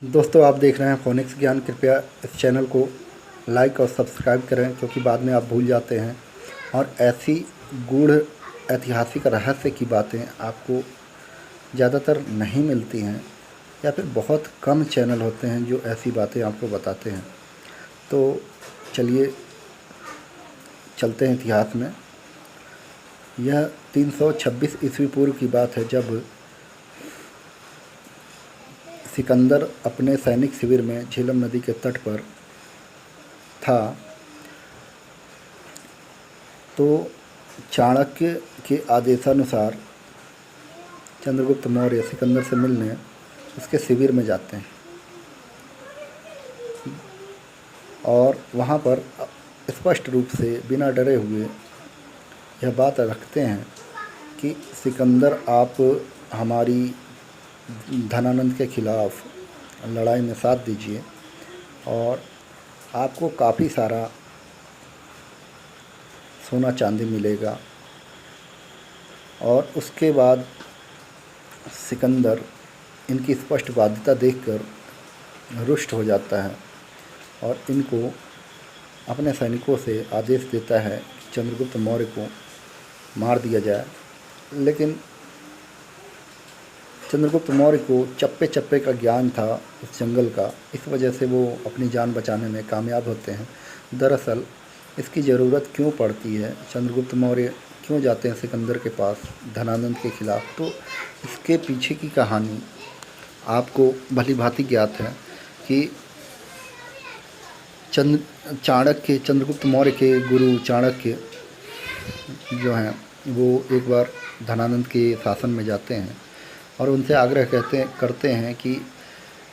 दोस्तों, आप देख रहे हैं फोनिक्स ज्ञान। कृपया इस चैनल को लाइक और सब्सक्राइब करें, क्योंकि बाद में आप भूल जाते हैं और ऐसी गूढ़ ऐतिहासिक रहस्य की बातें आपको ज़्यादातर नहीं मिलती हैं, या फिर बहुत कम चैनल होते हैं जो ऐसी बातें आपको बताते हैं। तो चलिए चलते हैं इतिहास में। यह 326 ईस्वी पूर्व की बात है, जब सिकंदर अपने सैनिक शिविर में झेलम नदी के तट पर था। तो चाणक्य के आदेशानुसार चंद्रगुप्त मौर्य सिकंदर से मिलने उसके शिविर में जाते हैं और वहाँ पर स्पष्ट रूप से बिना डरे हुए यह बात रखते हैं कि सिकंदर, आप हमारी धनानंद के खिलाफ़ लड़ाई में साथ दीजिए और आपको काफ़ी सारा सोना चांदी मिलेगा। और उसके बाद सिकंदर इनकी स्पष्ट बाध्यता देखकर रुष्ट हो जाता है और इनको अपने सैनिकों से आदेश देता है कि चंद्रगुप्त मौर्य को मार दिया जाए। लेकिन चंद्रगुप्त मौर्य को चप्पे चप्पे का ज्ञान था उस जंगल का, इस वजह से वो अपनी जान बचाने में कामयाब होते हैं। दरअसल इसकी ज़रूरत क्यों पड़ती है, चंद्रगुप्त मौर्य क्यों जाते हैं सिकंदर के पास धनानंद के खिलाफ़, तो इसके पीछे की कहानी आपको भली भांति ज्ञात है कि चंद्रगुप्त मौर्य के गुरु चाणक्य जो हैं वो एक बार धनानंद के शासन में जाते हैं और उनसे आग्रह करते हैं कि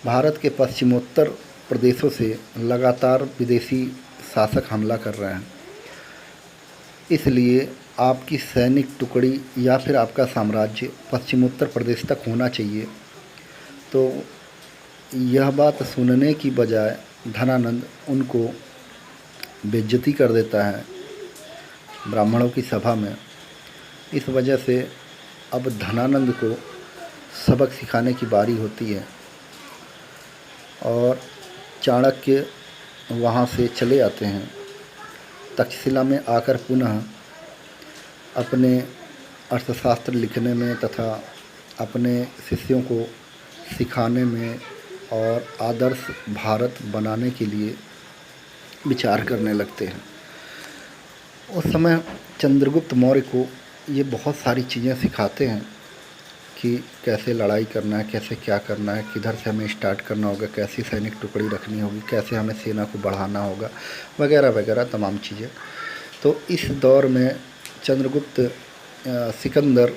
भारत के पश्चिमोत्तर प्रदेशों से लगातार विदेशी शासक हमला कर रहे हैं, इसलिए आपकी सैनिक टुकड़ी या फिर आपका साम्राज्य पश्चिमोत्तर प्रदेश तक होना चाहिए। तो यह बात सुनने की बजाय धनानंद उनको बेइज्जती कर देता है ब्राह्मणों की सभा में। इस वजह से अब धनानंद को सबक सिखाने की बारी होती है और चाणक्य वहाँ से चले आते हैं। तक्षशिला में आकर पुनः अपने अर्थशास्त्र लिखने में तथा अपने शिष्यों को सिखाने में और आदर्श भारत बनाने के लिए विचार करने लगते हैं। उस समय चंद्रगुप्त मौर्य को ये बहुत सारी चीज़ें सिखाते हैं कि कैसे लड़ाई करना है, कैसे क्या करना है, किधर से हमें स्टार्ट करना होगा, कैसी सैनिक टुकड़ी रखनी होगी, कैसे हमें सेना को बढ़ाना होगा, वगैरह वगैरह तमाम चीज़ें। तो इस दौर में चंद्रगुप्त सिकंदर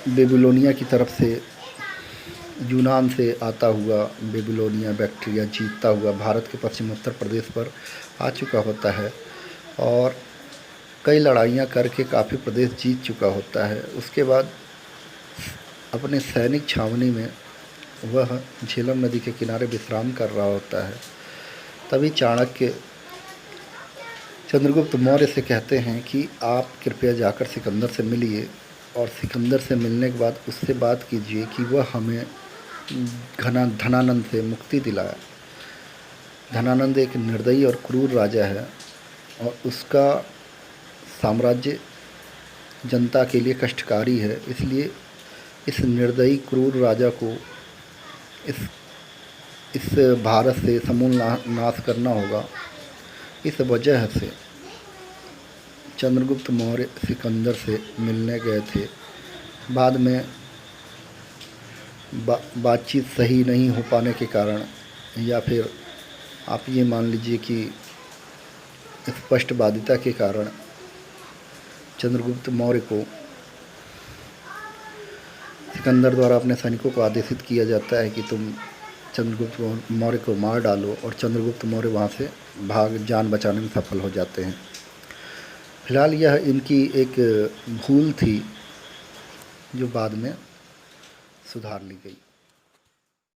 बेबीलोनिया की तरफ से, यूनान से आता हुआ बेबीलोनिया बैक्ट्रिया जीतता हुआ भारत के पश्चिमोत्तर प्रदेश पर आ चुका होता है और कई लड़ाइयाँ करके काफ़ी प्रदेश जीत चुका होता है। उसके बाद अपने सैनिक छावनी में वह झेलम नदी के किनारे विश्राम कर रहा होता है। तभी चाणक्य चंद्रगुप्त मौर्य से कहते हैं कि आप कृपया जाकर सिकंदर से मिलिए और सिकंदर से मिलने के बाद उससे बात कीजिए कि वह हमें धनानंद से मुक्ति दिलाए। धनानंद एक निर्दयी और क्रूर राजा है और उसका साम्राज्य जनता के लिए कष्टकारी है, इसलिए इस निर्दयी क्रूर राजा को इस भारत से समूल नाश करना होगा। इस वजह से चंद्रगुप्त मौर्य सिकंदर से मिलने गए थे। बाद में बातचीत सही नहीं हो पाने के कारण, या फिर आप ये मान लीजिए कि स्पष्ट बाध्यता के कारण, चंद्रगुप्त मौर्य को सिकंदर द्वारा अपने सैनिकों को आदेशित किया जाता है कि तुम चंद्रगुप्त मौर्य को मार डालो, और चंद्रगुप्त मौर्य वहाँ से जान बचाने में सफल हो जाते हैं। फिलहाल यह इनकी एक भूल थी जो बाद में सुधार ली गई।